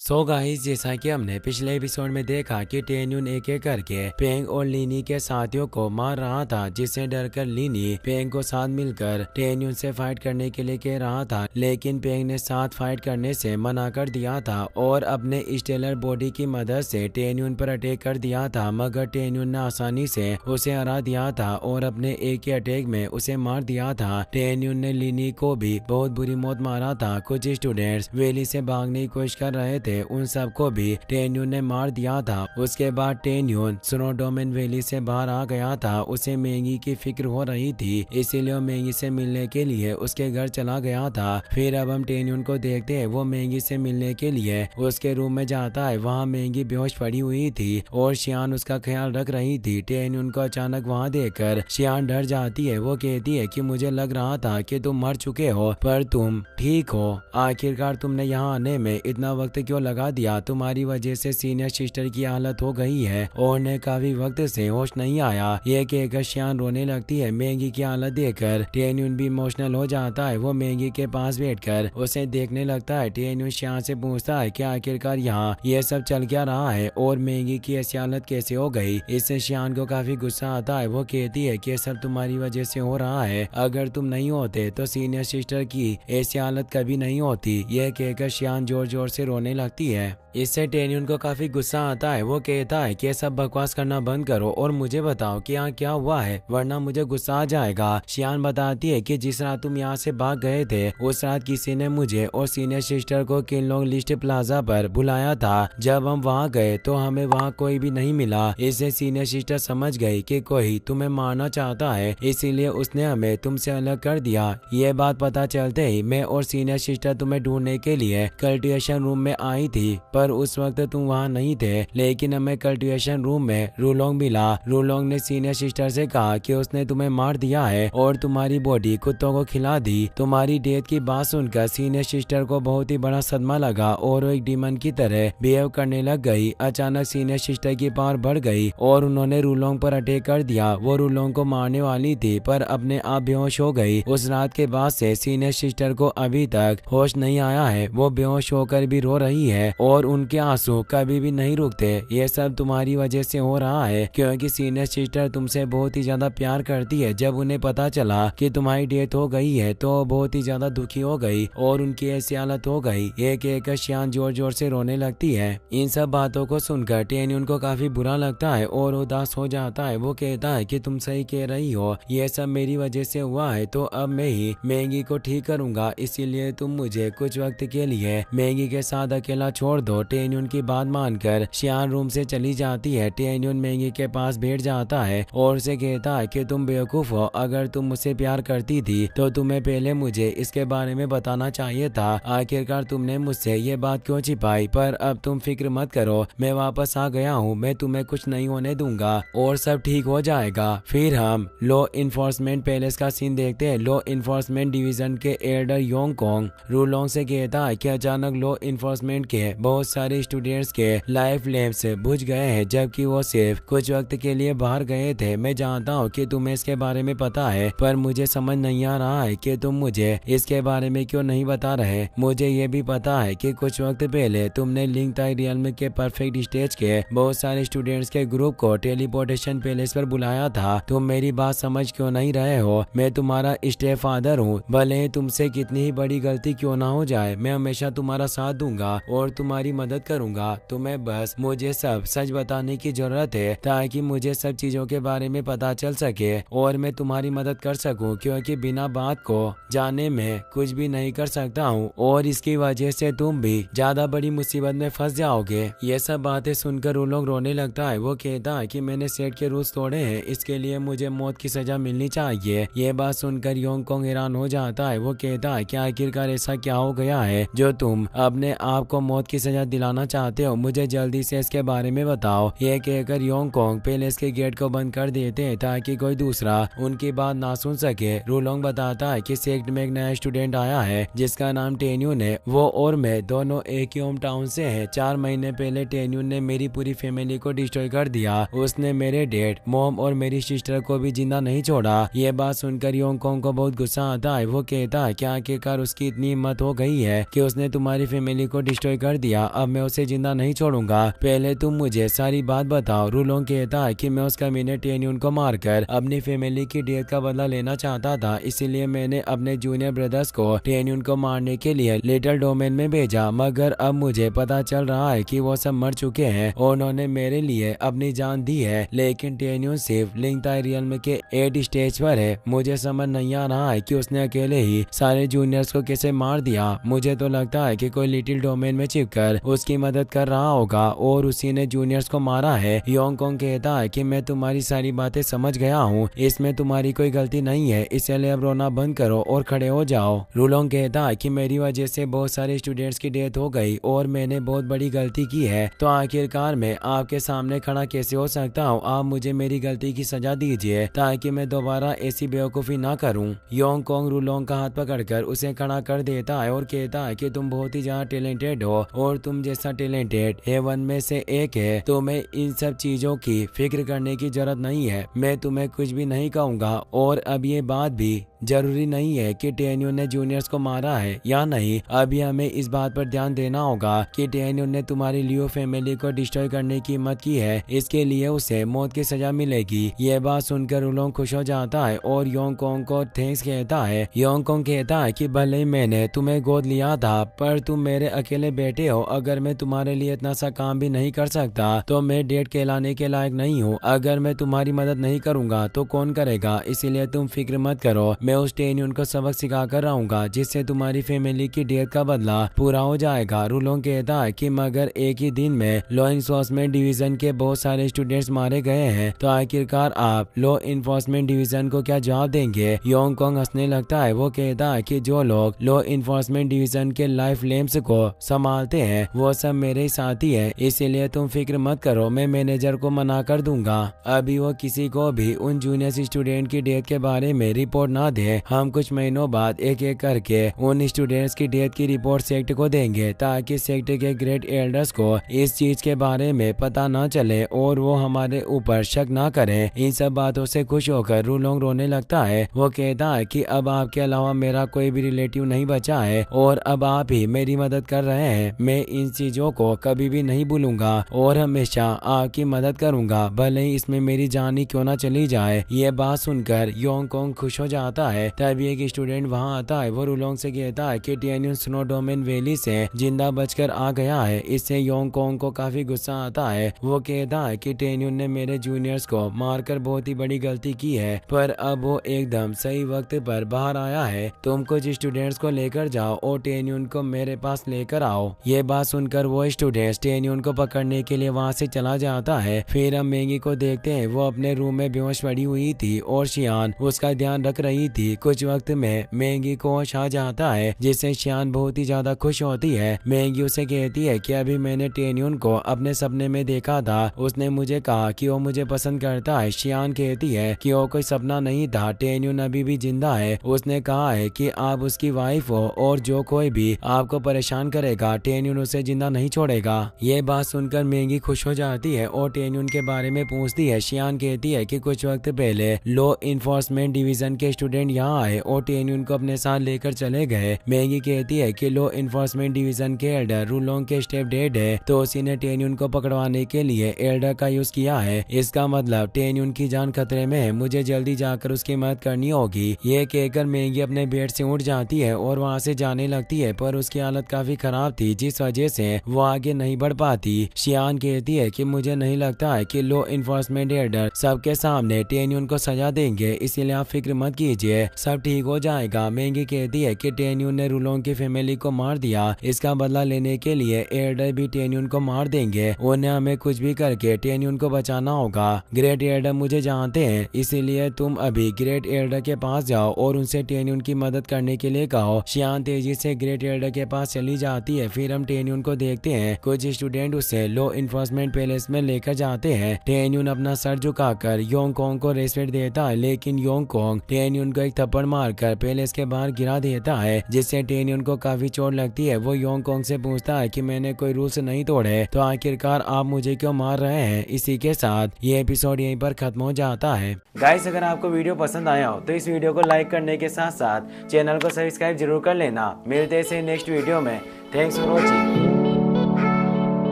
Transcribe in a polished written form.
So guys, जैसा कि हमने पिछले एपिसोड में देखा कि टेन्युन एक एक करके पेंग और लीनी के साथियों को मार रहा था, जिससे डरकर लीनी पेंग को साथ मिलकर टेन्युन से फाइट करने के लिए कह रहा था। लेकिन पेंग ने साथ फाइट करने से मना कर दिया था और अपने स्टेलर बॉडी की मदद से टेन्युन पर अटैक कर दिया था, मगर टेन्युन ने आसानी से उसे हरा दिया था और अपने एक ही अटैक में उसे मार दिया था। टेन्युन ने लीनी को भी बहुत बुरी मौत मारा था। कुछ स्टूडेंट्स वैली से भागने की कोशिश कर रहे थे, उन सबको भी टेन्युन ने मार दिया था। उसके बाद टेन्युन स्नोडोमेन वैली से बाहर आ गया था। उसे मैगी की फिक्र हो रही थी, इसीलिए मैगी से मिलने के लिए उसके घर चला गया था। फिर अब हम टेन्युन को देखते हैं, वो मैगी से मिलने के लिए उसके रूम में जाता है। वहाँ मैगी बेहोश पड़ी हुई थी और शियान उसका ख्याल रख रही थी। टेन्युन को अचानक वहाँ देखकर शियान डर जाती है। वो कहती है कि मुझे लग रहा था कि तुम मर चुके हो, पर तुम ठीक हो। आखिरकार तुमने यहाँ आने में इतना वक्त क्यों लगा दिया? तुम्हारी वजह से सीनियर सिस्टर की हालत हो गई है और उन्हें काफी वक्त से होश नहीं आया। ये कहकर शियान रोने लगती है। मैगी की हालत देखकर टेन्युन भी इमोशनल हो जाता है। वो मैगी के पास बैठकर उसे देखने लगता है। टेन्युन शियान से पूछता है कि आखिरकार यहाँ ये सब चल क्या रहा है और मैगी की ऐसी हालत कैसे हो गई। इससे शियान को काफी गुस्सा आता है। वो कहती है कि ये सब तुम्हारी वजह से हो रहा है, अगर तुम नहीं होते तो सीनियर सिस्टर की ऐसी हालत कभी नहीं होती। यह कहकर शियान जोर जोर से रोने लगती है। इससे टेन्युन को काफी गुस्सा आता है। वो कहता है कि सब बकवास करना बंद करो और मुझे बताओ कि यहाँ क्या हुआ है, वरना मुझे गुस्सा आ जाएगा। शियान बताती है कि जिस रात तुम यहाँ से भाग गए थे, उस रात किसी ने मुझे और सीनियर सिस्टर को किनलोंग लिस्ट प्लाजा पर बुलाया था। जब हम वहाँ गए तो हमें वहाँ कोई भी नहीं मिला। इससे सीनियर सिस्टर समझ गई कि कोई तुम्हें मारना चाहता है, इसीलिए उसने हमें तुमसे अलग कर दिया। ये बात पता चलते ही मैं और सीनियर सिस्टर तुम्हें ढूंढने के लिए कल्टिवेशन रूम में आई थी, पर उस वक्त तुम वहाँ नहीं थे। लेकिन हमें कल्टिवेशन रूम में रूलोंग मिला। रूलोंग ने सीनियर सिस्टर से कहा कि उसने तुम्हें मार दिया है और तुम्हारी बॉडी कुत्तों को खिला दी। तुम्हारी डेथ की बात सुनकर सीनियर सिस्टर को बहुत ही बड़ा सदमा लगा और वो एक डीमन की तरह बिहेव करने लग गई। अचानक सीनियर सिस्टर की पावर बढ़ गई और उन्होंने रूलोंग पर अटैक कर दिया। वो रूलोंग को मारने वाली थी, पर अपने आप बेहोश हो गई। उस रात के बाद से सीनियर सिस्टर को अभी तक होश नहीं आया है। वो बेहोश होकर भी रो रही है और उनके आंसू कभी भी नहीं रुकते। ये सब तुम्हारी वजह से हो रहा है, क्योंकि सीनियर सिस्टर तुमसे बहुत ही ज्यादा प्यार करती है। जब उन्हें पता चला कि तुम्हारी डेथ हो गई है तो बहुत ही ज्यादा दुखी हो गई और उनकी ऐसी हालत हो गई। एक एक शियान जोर जोर से रोने लगती है। इन सब बातों को सुनकर टेन्युन को काफी बुरा लगता है और उदास हो जाता है। वो कहता है कि तुम सही कह रही हो, ये सब मेरी वजह से हुआ है, तो अब मैं ही मैगी को ठीक करूंगा। इसीलिए तुम मुझे कुछ वक्त के लिए मैगी के साथ अकेला छोड़ दो। टेन्युन की बात मानकर शियान रूम से चली जाती है। टेन्युन मैगी के पास बैठ जाता है और उसे कहता है कि तुम बेवकूफ हो, अगर तुम मुझसे प्यार करती थी तो तुम्हें पहले मुझे इसके बारे में बताना चाहिए था। आखिरकार तुमने मुझसे ये बात क्यों छिपाई? पर अब तुम फिक्र मत करो, मैं वापस आ गया हूँ। मैं तुम्हें कुछ नहीं होने दूंगा और सब ठीक हो जाएगा। फिर हम लॉ इन्फोर्समेंट पैलेस का सीन देखते हैं। लॉ इन्फोर्समेंट डिवीजन के एल्डर योंगकोंग रूलोंग से कहता है कि अचानक लॉ इन्फोर्समेंट के बहुत सारे स्टूडेंट्स के लाइफ लैम्प्स बुझ गए हैं, जबकि वो सिर्फ कुछ वक्त के लिए बाहर गए थे। मैं जानता हूँ कि तुम्हें इसके बारे में पता है, पर मुझे समझ नहीं आ रहा है कि तुम मुझे इसके बारे में क्यों नहीं बता रहे। मुझे ये भी पता है कि कुछ वक्त पहले तुमने लिंक ताई रियल्म के परफेक्ट स्टेज के बहुत सारे स्टूडेंट्स के ग्रुप को टेलीपोर्टेशन पैलेस पर बुलाया था। तुम मेरी बात समझ क्यों नहीं रहे हो? मैं तुम्हारा स्टेप फादर हूँ, भले तुमसे कितनी ही बड़ी गलती क्यों ना हो जाए, मैं हमेशा तुम्हारा साथ दूंगा और तुम्हारी मदद करूंगा। तुम्हें बस मुझे सब सच बताने की जरूरत है, ताकि मुझे सब चीजों के बारे में पता चल सके और मैं तुम्हारी मदद कर सकूं, क्योंकि बिना बात को जाने में कुछ भी नहीं कर सकता हूं और इसकी वजह से तुम भी ज्यादा बड़ी मुसीबत में फंस जाओगे। ये सब बातें सुनकर वो लोग रोने लगता है। वो कहता है कि मैंने सेट के रूल्स तोड़े हैं, इसके लिए मुझे मौत की सजा मिलनी चाहिए। ये बात सुनकर योंगकोंग हैरान हो जाता है। वो कहता है कि आखिरकार ऐसा क्या हो गया है जो तुम अपने आप को मौत की सजा दिलाना चाहते हो? मुझे जल्दी से इसके बारे में बताओ। ये कहकर योंगकोंग पैलेस के गेट को बंद कर देते हैं ताकि कोई दूसरा उनकी बात ना सुन सके। रूलोंग बताता है कि सेक्ट में एक नया स्टूडेंट आया है जिसका नाम टेन्युन है। वो और मैं दोनों एक ही होम टाउन से हैं। 4 महीने पहले टेन्युन ने मेरी पूरी फैमिली को डिस्ट्रॉय कर दिया। उसने मेरे डैड, मॉम और मेरी सिस्टर को भी जिंदा नहीं छोड़ा। ये बात सुनकर योंगकोंग को बहुत गुस्सा आता है। वो कहता है कि आखिरकार उसकी इतनी हिम्मत हो गई है कि उसने तुम्हारी फैमिली को डिस्ट्रॉय डिस्ट्रॉय कर दिया, अब मैं उसे जिंदा नहीं छोड़ूंगा। पहले तुम मुझे सारी बात बताओ। रूलोंग कहता है कि मैं उस कमीने टेन्यून को मारकर अपनी फैमिली की डेथ का बदला लेना चाहता था, इसीलिए मैंने अपने जूनियर ब्रदर्स को टेन्यून को मारने के लिए लिटिल डोमेन में भेजा, मगर अब मुझे पता चल रहा है कि वो सब मर चुके हैं और उन्होंने मेरे लिए अपनी जान दी है। लेकिन टेन्यून सिर्फ लिंगताई रियल्म के 8 स्टेज पर है। मुझे समझ नहीं आ रहा है कि उसने अकेले ही सारे जूनियर्स को कैसे मार दिया। मुझे तो लगता है कि कोई लिटिल डोमेन में छिपकर उसकी मदद कर रहा होगा और उसी ने जूनियर्स को मारा है। योंगकोंग कहता है कि मैं तुम्हारी सारी बातें समझ गया हूँ, इसमें तुम्हारी कोई गलती नहीं है, इसलिए अब रोना बंद करो और खड़े हो जाओ। रूलोंग कहता है कि मेरी वजह से बहुत सारे स्टूडेंट्स की डेथ हो गई और मैंने बहुत बड़ी गलती की है, तो आखिरकार मैं आपके सामने खड़ा कैसे हो सकता हूँ। आप मुझे मेरी गलती की सजा दीजिए ताकि मैं दोबारा ऐसी बेवकूफ़ी ना करूँ। योंगकोंग रूलोंग का हाथ पकड़कर उसे खड़ा कर देता है और कहता है कि तुम बहुत ही ज्यादा टैलेंटेड हो और तुम जैसा टैलेंटेड हेवन में से एक है, तुम्हें इन सब चीजों की फिक्र करने की जरूरत नहीं है। मैं तुम्हें कुछ भी नहीं कहूँगा और अब ये बात भी जरूरी नहीं है कि टेन्यून ने जूनियर्स को मारा है या नहीं। अभी हमें इस बात पर ध्यान देना होगा कि टेन्यून ने तुम्हारी लियो फैमिली को डिस्ट्रॉय करने की हिम्मत की है, इसके लिए उसे मौत की सजा मिलेगी। ये बात सुनकर रूलोंग खुश हो जाता है और योंगकोंग को थैंक्स कहता है। योंगकोंग कहता है कि भले ही मैंने तुम्हें गोद लिया था, पर तुम मेरे अकेले बेटे हो। अगर मैं तुम्हारे लिए इतना सा काम भी नहीं कर सकता तो मैं डेड कहलाने के लायक नहीं हूँ। अगर मैं तुम्हारी मदद नहीं करूँगा तो कौन करेगा, इसीलिए तुम फिक्र मत करो। मैं उस टेन्यून को सबक सिखा कर रहूंगा जिससे तुम्हारी फैमिली की डेथ का बदला पूरा हो जाएगा। रूलोंग कहता है कि मगर एक ही दिन में लॉ इन्फोर्समेंट डिवीजन के बहुत सारे स्टूडेंट्स मारे गए हैं, तो आखिरकार आप लॉ इन्फोर्समेंट डिवीजन को क्या जवाब देंगे। योंगकोंग हंसने लगता है। वो कहता है कि जो लोग लॉ इन्फोर्समेंट डिवीजन के लाइफ लेम्स को संभालते हैं वो सब मेरे साथी है, इसीलिए तुम फिक्र मत करो, मैं मैनेजर को मना कर दूंगा। अभी वो किसी को भी उन जूनियर स्टूडेंट की डेथ के बारे में रिपोर्ट ना दे। हम कुछ महीनों बाद एक एक करके उन स्टूडेंट्स की डेथ की रिपोर्ट सेक्ट को देंगे ताकि सेक्ट के ग्रेट एल्डर्स को इस चीज के बारे में पता ना चले और वो हमारे ऊपर शक ना करें। इन सब बातों से खुश होकर रूलोंग रोने लगता है। वो कहता है कि अब आपके अलावा मेरा कोई भी रिलेटिव नहीं बचा है और अब आप ही मेरी मदद कर रहे हैं। मैं इन चीजों को कभी भी नहीं भूलूंगा और हमेशा आपकी मदद करूंगा, भले ही इसमें मेरी जान ही क्यों ना चली जाए। ये बात सुनकर योंगकोंग खुश हो जाता है। तभी एक स्टूडेंट वहां आता है। वो रूलोंग से कहता है कि टेन्यून स्नो डोमेन वैली से जिंदा बचकर आ गया है। इससे योंगकोंग को काफी गुस्सा आता है। वो कहता है कि टेन्यून ने मेरे जूनियर्स को मारकर बहुत ही बड़ी गलती की है, पर अब वो एकदम सही वक्त पर बाहर आया है। तुम कुछ स्टूडेंट्स को लेकर जाओ और टेन्यून को मेरे पास लेकर आओ। ये बात सुनकर वो स्टूडेंट टेन्यून को पकड़ने के लिए वहाँ से चला जाता है। फिर हम मैगी को देखते हैं। वो अपने रूम में बेहोश पड़ी हुई थी और शियान उसका ध्यान रख रही थी। कुछ वक्त में मैगी को होश आ जाता है, जिससे शियान बहुत ही ज्यादा खुश होती है। मैगी उसे कहती है कि अभी मैंने टेन्यून को अपने सपने में देखा था, उसने मुझे कहा कि वो मुझे पसंद करता है। शियान कहती है कि वो कोई सपना नहीं था, टेन्यून अभी भी जिंदा है। उसने कहा है कि आप उसकी वाइफ हो और जो कोई भी आपको परेशान करेगा टेन्यून उसे जिंदा नहीं छोड़ेगा। ये बात सुनकर मैगी खुश हो जाती है और टेन्यून के बारे में पूछती है। शियान कहती है कि कुछ वक्त पहले लॉ इन्फोर्समेंट डिवीजन के स्टूडेंट यहाँ आए और टेन्यून को अपने साथ लेकर चले गए। मैगी कहती है कि लॉ इन्फोर्समेंट डिवीजन के एल्डर रूलोंग के स्टेप डेड है, तो उसी ने टेन्यून को पकड़वाने के लिए एल्डर का यूज किया है। इसका मतलब टेन्यून की जान खतरे में है, मुझे जल्दी जाकर उसकी मदद करनी होगी। ये कहकर मैगी अपने बेड से उठ जाती है और वहाँ से जाने लगती है, पर उसकी हालत काफी खराब थी जिस वजह से वो आगे नहीं बढ़ पाती। शियान कहती है कि मुझे नहीं लगता है कि लॉ इन्फोर्समेंट एल्डर सबके सामने टेन्यून को सजा देंगे, इसीलिए आप फिक्र मत कीजिए, सब ठीक हो जाएगा। मैगी कहती है कि टेन्यून ने रूलोंग की फैमिली को मार दिया, इसका बदला लेने के लिए एल्डर भी टेन्यून को मार देंगे। उन्हें हमें कुछ भी करके टेन्यून को बचाना होगा। ग्रेट एल्डर मुझे जानते हैं, इसीलिए तुम अभी ग्रेट एल्डर के पास जाओ और उनसे टेन्यून की मदद करने के लिए कहो। शियान तेजी से ग्रेट एल्डर के पास चली जाती है। फिर हम टेन्यून को देखते हैं। कुछ स्टूडेंट उसे लॉ इन्फोर्समेंट पैलेस में लेकर जाते हैं। टेन्यून अपना सर झुकाकर योंगकोंग को रेस्पेक्ट देता है, लेकिन योंगकोंग टेन्यून को एक थप्पड़ मारकर पैलेस के बाहर गिरा देता है, जिससे टेन्यून को काफी चोट लगती है। वो योंगकोंग से पूछता है कि मैंने कोई रूल्स नहीं तोड़े, तो आखिरकार आप मुझे क्यों मार रहे हैं। इसी के साथ ये एपिसोड यहीं पर खत्म हो जाता है। गाइस, अगर आपको वीडियो पसंद आया हो तो इस वीडियो को लाइक करने के साथ साथ चैनल को सब्सक्राइब जरूर कर लेना। मिलते हैं नेक्स्ट वीडियो में। Thanks for watching.